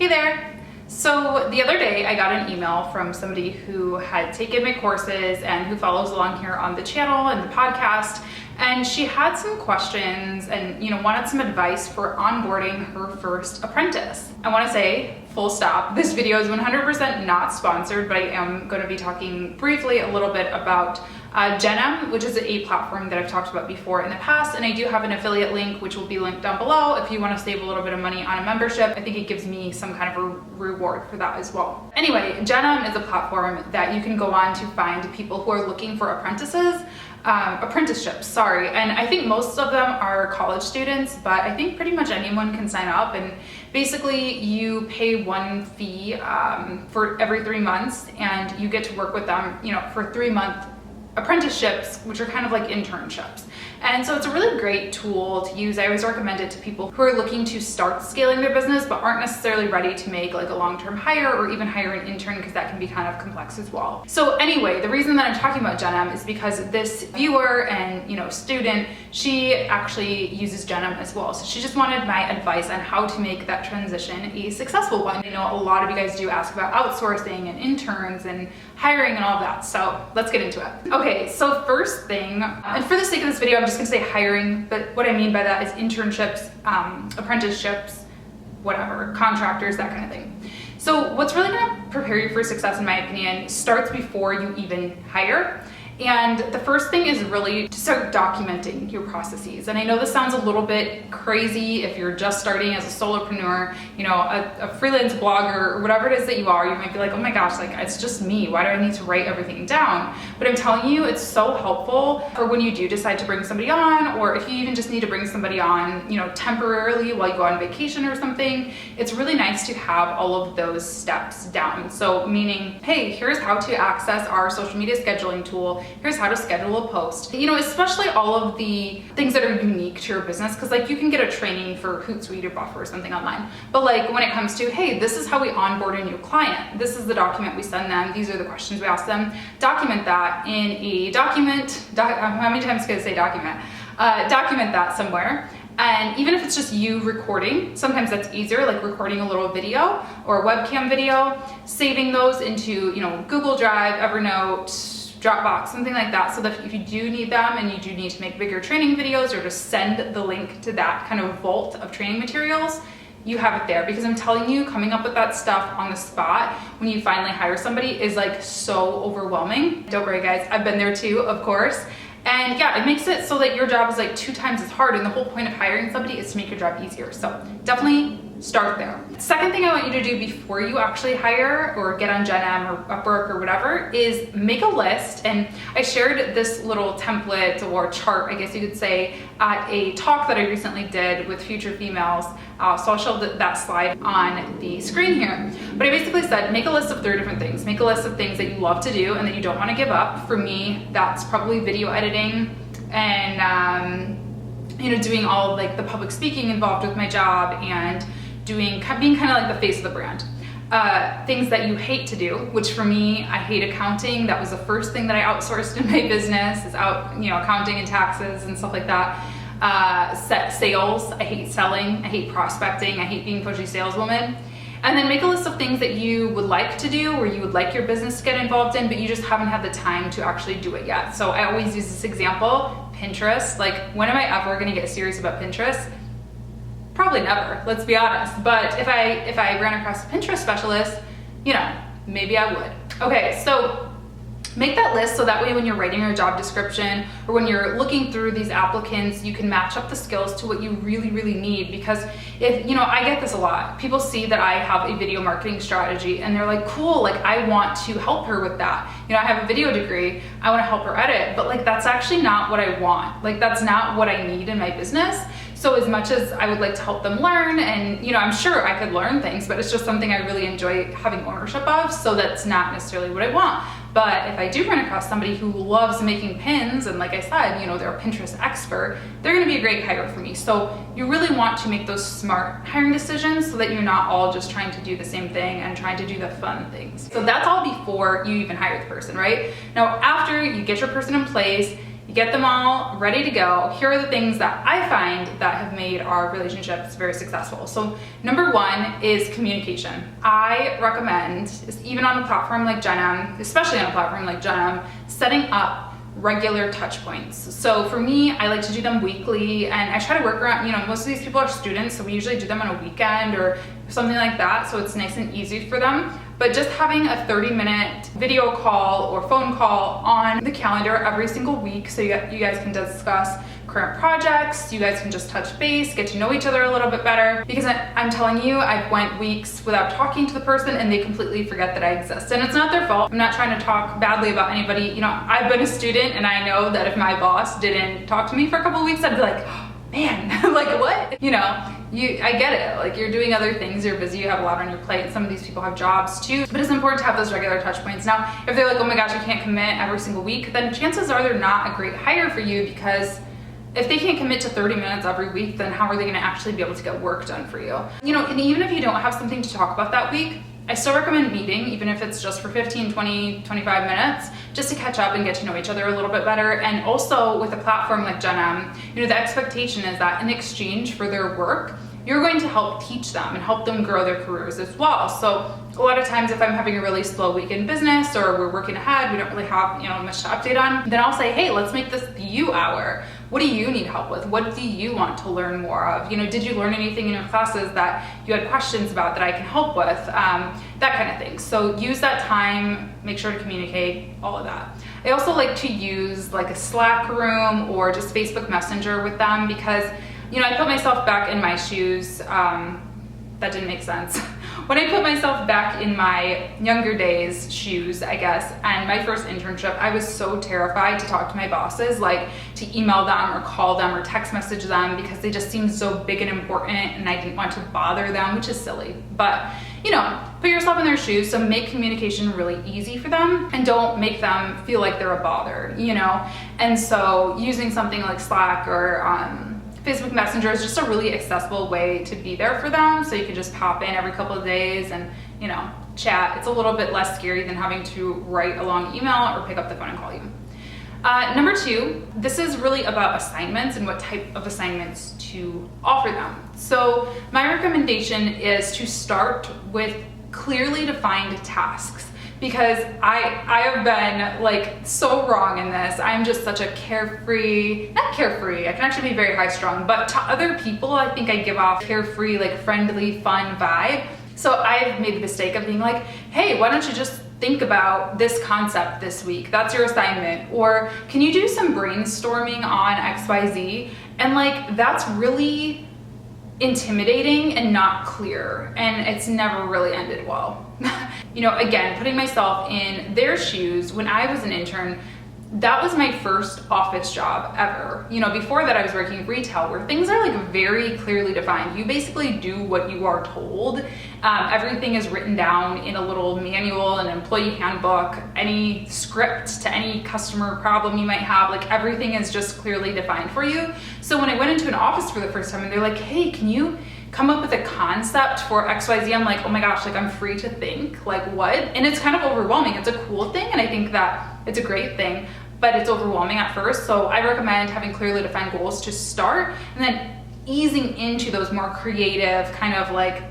Hey there! So the other day I got an email from somebody who had taken my courses and who follows along here on the channel and the podcast, and she had some questions and wanted some advice for onboarding her first apprentice. I want to say, full stop, this video is 100% not sponsored, but I am going to be talking briefly a little bit about GenM, which is a platform that I've talked about before in the past, and I do have an affiliate link which will be linked down below if you want to save a little bit of money on a membership. I think it gives me some kind of a reward for that as well. Anyway, GenM is a platform that you can go on to find people who are looking for apprenticeships, and I think most of them are college students, but I think pretty much anyone can sign up, and basically you pay one fee for every 3 months, and you get to work with them for 3-month apprenticeships, which are kind of like internships. And so it's a really great tool to use. I always recommend it to people who are looking to start scaling their business but aren't necessarily ready to make like a long-term hire or even hire an intern, because that can be kind of complex as well. So anyway, the reason that I'm talking about GenM is because this viewer and student, she actually uses GenM as well. So she just wanted my advice on how to make that transition a successful one. I know a lot of you guys do ask about outsourcing and interns and hiring and all that. So let's get into it. Okay, so first thing, and for the sake of this video, I'm just gonna say hiring, but what I mean by that is internships, apprenticeships, whatever, contractors, that kind of thing. So what's really gonna prepare you for success, in my opinion, starts before you even hire. And the first thing is really to start documenting your processes. And I know this sounds a little bit crazy if you're just starting as a solopreneur, a freelance blogger, or whatever it is that you are. You might be like, oh my gosh, like it's just me. Why do I need to write everything down? But I'm telling you, it's so helpful for when you do decide to bring somebody on, or if you even just need to bring somebody on, temporarily while you go on vacation or something. It's really nice to have all of those steps down. So meaning, hey, here's how to access our social media scheduling tool. Here's how to schedule a post. Especially all of the things that are unique to your business, because like you can get a training for Hootsuite or Buffer or something online. But like when it comes to, hey, this is how we onboard a new client. This is the document we send them. These are the questions we ask them. Document that in a document. How many times can I say document? Document that somewhere. And even if it's just you recording, sometimes that's easier, like recording a little video or a webcam video, saving those into, Google Drive, Evernote, Dropbox, something like that, so that if you do need them and you do need to make bigger training videos or to send the link to that kind of vault of training materials, you have it there. Because I'm telling you, coming up with that stuff on the spot when you finally hire somebody is like so overwhelming. Don't worry guys, I've been there too, of course. And yeah, it makes it so that your job is like 2 times as hard, and the whole point of hiring somebody is to make your job easier. So definitely start there. Second thing I want you to do before you actually hire or get on GenM or Upwork or whatever is make a list. And I shared this little template or chart, I guess you could say, at a talk that I recently did with future females. So I'll show that slide on the screen here. But I basically said, make a list of 3 different things. Make a list of things that you love to do and that you don't want to give up. For me, that's probably video editing and doing all like the public speaking involved with my job, and being kind of like the face of the brand. Things that you hate to do, which for me, I hate accounting. That was the first thing that I outsourced in my business, is accounting and taxes and stuff like that. Sales, I hate selling, I hate prospecting, I hate being a pushy saleswoman. And then make a list of things that you would like to do or you would like your business to get involved in, but you just haven't had the time to actually do it yet. So I always use this example, Pinterest. Like, when am I ever gonna get serious about Pinterest? Probably never, let's be honest. But if I ran across a Pinterest specialist, maybe I would. Okay, so make that list so that way when you're writing your job description or when you're looking through these applicants, you can match up the skills to what you really, really need. Because if, I get this a lot. People see that I have a video marketing strategy and they're like, cool, like I want to help her with that. I have a video degree, I want to help her edit, but like that's actually not what I want. Like that's not what I need in my business. So as much as I would like to help them learn, and I'm sure I could learn things, but it's just something I really enjoy having ownership of, so that's not necessarily what I want. But if I do run across somebody who loves making pins, and like I said, they're a Pinterest expert, they're gonna be a great hire for me. So you really want to make those smart hiring decisions so that you're not all just trying to do the same thing and trying to do the fun things. So that's all before you even hire the person, right? Now, after you get your person in place, You get them all ready to go. Here are the things that I find that have made our relationships very successful. So number one is communication. I recommend, even on a platform like GenM, especially on a platform like GenM, setting up regular touch points. So for me, I like to do them weekly, and I try to work around, most of these people are students, so we usually do them on a weekend or something like that, so it's nice and easy for them. But just having a 30-minute video call or phone call on the calendar every single week, so you guys can discuss current projects, you guys can just touch base, get to know each other a little bit better, because I'm telling you, I've went weeks without talking to the person and they completely forget that I exist. And it's not their fault. I'm not trying to talk badly about anybody. I've been a student, and I know that if my boss didn't talk to me for a couple of weeks, I'd be like, oh, man, like what? I get it. Like, you're doing other things, you're busy, you have a lot on your plate. Some of these people have jobs too, but it's important to have those regular touch points. Now, if they're like, oh my gosh, I can't commit every single week, then chances are they're not a great hire for you, because if they can't commit to 30 minutes every week, then how are they gonna actually be able to get work done for you? And even if you don't have something to talk about that week, I still recommend meeting, even if it's just for 15, 20, 25 minutes, just to catch up and get to know each other a little bit better. And also with a platform like GenM, the expectation is that in exchange for their work, you're going to help teach them and help them grow their careers as well. So a lot of times if I'm having a really slow week in business, or we're working ahead, we don't really have much to update on, then I'll say, hey, let's make this the you hour. What do you need help with? What do you want to learn more of? Did you learn anything in your classes that you had questions about that I can help with? That kind of thing. So use that time, make sure to communicate, all of that. I also like to use like a Slack room or just Facebook Messenger with them, because I put myself back in my shoes. That didn't make sense. When I put myself back in my younger days shoes, I guess, and my first internship, I was so terrified to talk to my bosses, like to email them or call them or text message them, because they just seemed so big and important, and I didn't want to bother them, which is silly. But put yourself in their shoes, so make communication really easy for them and don't make them feel like they're a bother, And so using something like Slack or Facebook Messenger is just a really accessible way to be there for them, so you can just pop in every couple of days and chat. It's a little bit less scary than having to write a long email or pick up the phone and call you. Number two, this is really about assignments and what type of assignments to offer them. So my recommendation is to start with clearly defined tasks, because I have been like so wrong in this. I'm just such a not carefree, I can actually be very high strung, but to other people, I think I give off carefree, like friendly, fun vibe. So I've made the mistake of being like, hey, why don't you just think about this concept this week? That's your assignment. Or can you do some brainstorming on XYZ? And like, that's really intimidating and not clear, and it's never really ended well. Again, putting myself in their shoes, when I was an intern, that was my first office job ever. Before that I was working retail, where things are like very clearly defined. You basically do what you are told. Everything is written down in a little manual, an employee handbook, any script to any customer problem you might have, like everything is just clearly defined for you. So when I went into an office for the first time and they're like, hey, can you come up with a concept for XYZ? I'm like, oh my gosh, like I'm free to think, like what? And it's kind of overwhelming. It's a cool thing, and I think that it's a great thing, but it's overwhelming at first. So I recommend having clearly defined goals to start, and then easing into those more creative, kind of like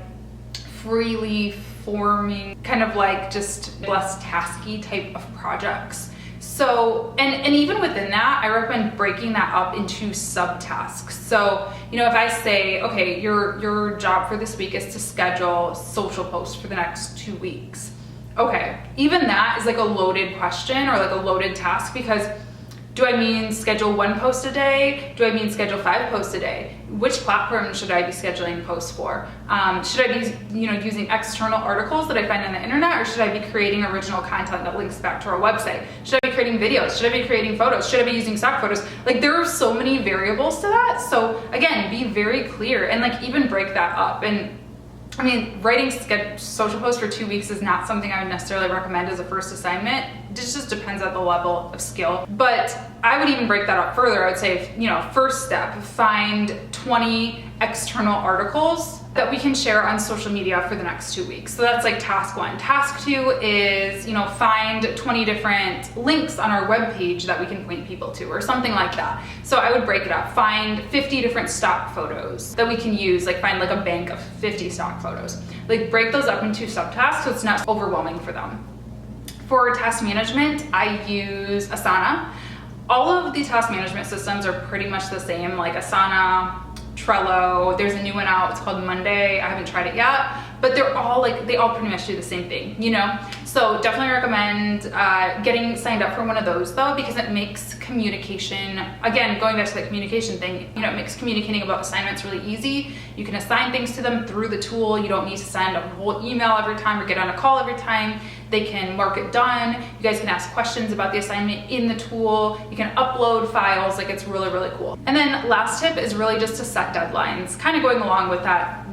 freely forming, kind of like just less tasky type of projects. So, and even within that, I recommend breaking that up into subtasks. So, if I say, okay, your job for this week is to schedule social posts for the next 2 weeks. Okay, even that is like a loaded question or like a loaded task, because do I mean schedule 1 post a day? Do I mean schedule 5 posts a day? Which platform should I be scheduling posts for? Should I be using external articles that I find on the internet, or should I be creating original content that links back to our website? Should I be creating videos? Should I be creating photos? Should I be using stock photos? Like, there are so many variables to that. So again, be very clear and like even break that up. And I mean, writing social posts for 2 weeks is not something I would necessarily recommend as a first assignment. It just depends on the level of skill. But I would even break that up further. I would say, first step, find 20 external articles that we can share on social media for the next 2 weeks. So that's like task 1. Task 2 is, find 20 different links on our webpage that we can point people to or something like that. So I would break it up. Find 50 different stock photos that we can use, like find like a bank of 50 stock photos. Like break those up into subtasks so it's not overwhelming for them. For task management, I use Asana. All of the task management systems are pretty much the same, like Asana, Trello, there's a new one out, it's called Monday. I haven't tried it yet, but they all pretty much do the same thing, So definitely recommend getting signed up for one of those though, because it makes communication, again, going back to the communication thing, it makes communicating about assignments really easy. You can assign things to them through the tool. You don't need to send a whole email every time or get on a call every time. They can mark it done. You guys can ask questions about the assignment in the tool. You can upload files, it's really, really cool. And then last tip is really just to set deadlines, kind of going along with that,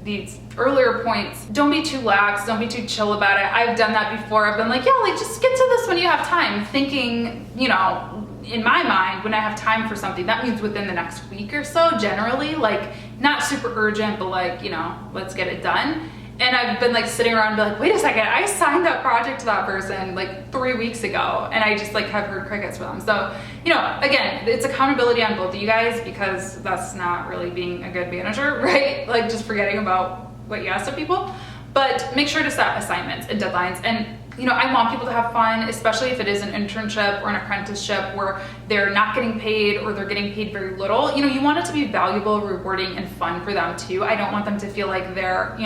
these earlier points. Don't be too lax, don't be too chill about it. I've done that before. I've been like, yeah, just get to this when you have time, thinking, in my mind, when I have time for something, that means within the next week or so, generally, not super urgent, but let's get it done. And I've been sitting around and be like, wait a second, I signed that project to that person 3 weeks ago, and I just have heard crickets from them. So, again, it's accountability on both of you guys, because that's not really being a good manager, right? Just forgetting about what you asked of people. But make sure to set assignments and deadlines. And I want people to have fun, especially if it is an internship or an apprenticeship where they're not getting paid or they're getting paid very little. You want it to be valuable, rewarding, and fun for them too. I don't want them to feel like they're,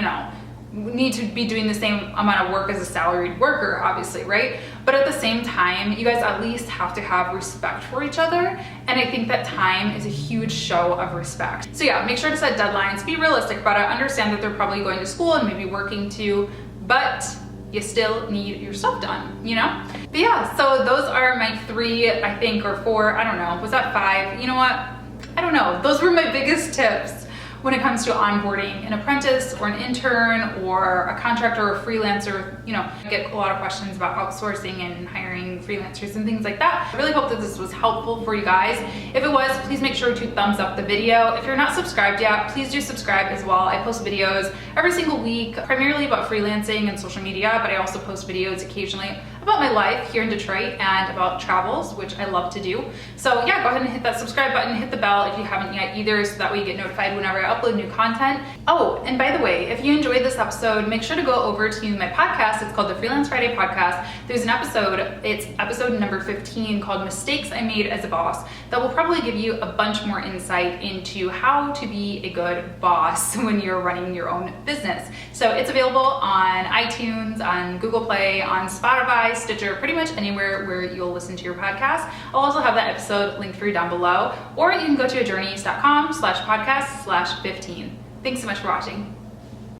need to be doing the same amount of work as a salaried worker, obviously, right? But at the same time, you guys at least have to have respect for each other. And I think that time is a huge show of respect. So yeah, make sure to set deadlines, be realistic about it, understand that they're probably going to school and maybe working too, but you still need your stuff done, But yeah, so those are my 3, I think, or 4, I don't know, was that 5? You know what? I don't know. Those were my biggest tips when it comes to onboarding an apprentice or an intern or a contractor or a freelancer. I get a lot of questions about outsourcing and hiring freelancers and things like that. I really hope that this was helpful for you guys. If it was, please make sure to thumbs up the video. If you're not subscribed yet, please do subscribe as well. I post videos every single week, primarily about freelancing and social media, but I also post videos occasionally about my life here in Detroit and about travels, which I love to do. So yeah, go ahead and hit that subscribe button, hit the bell if you haven't yet either, so that way you get notified whenever I upload new content. Oh, and by the way, if you enjoyed this episode, make sure to go over to my podcast. It's called the Freelance Friday Podcast. There's an episode, it's episode number 15, called Mistakes I Made as a Boss, that will probably give you a bunch more insight into how to be a good boss when you're running your own business. So it's available on iTunes, on Google Play, on Spotify, Stitcher, pretty much anywhere where you'll listen to your podcast. I'll also have that episode linked for you down below, or you can go to ajourneys.com/podcast/15. Thanks so much for watching.